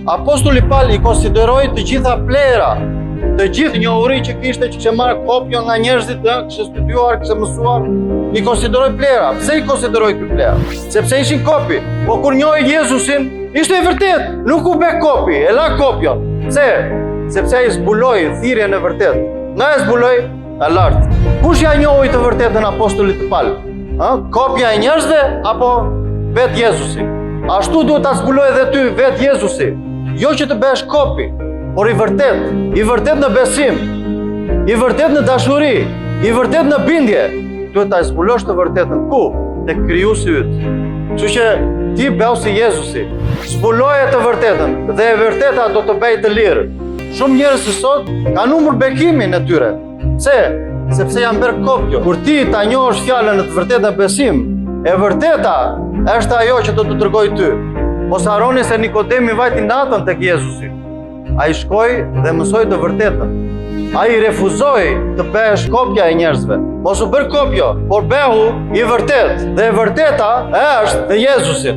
Apostulli Paul I konsideroi të gjitha plera, të gjithë njohuri që kishte, që marrë kopjo nga njerëzit, kishte studiuar, kishte mësuar, I konsideroi plera. Pse I konsideroi ky plera? Sepse ishin kopi. Po kur njohej Jezusin, ishte I vërtet, nuk u bë kopi, e la kopjon. Pse? Sepse ai zbuloi thirrjen e vërtetë. Nga e zbuloi e lartë. Kush ja njohoi të vërtetën apostullit të Paul? Kopja e njerëzve apo vetë Jezusi? Ashtu duhet ta zbuloj edhe ty vetë Jezusi. Jo që të bëhesh kopi, por I vërtet në besim, I vërtet në dashuri, I vërtet në bindje. Duhet ta zbulosh të vërtetën ku? Tek Krijuesi yt. Kështu që ti bëu si Jezusi. Zbuloje të vërtetën dhe e vërteta do të bëjë të lirë. Shumë njerëz sot kanë humbur bekimin e tyre. Pse? Sepse janë bërë kopjo. Kur ti ta njohësh fjalën në të vërtetën besim, e vërteta është ajo që do të tregoj ty. Mos harroni se Nikodemi vajti natën tek Jezusi. Ai shkoi dhe mësoi të vërtetën. Ai refuzoi të bëhesh kopja e njerëzve. Mos u bër kopjo, por bëhu I vërtet. Dhe e vërteta është te Jezusi.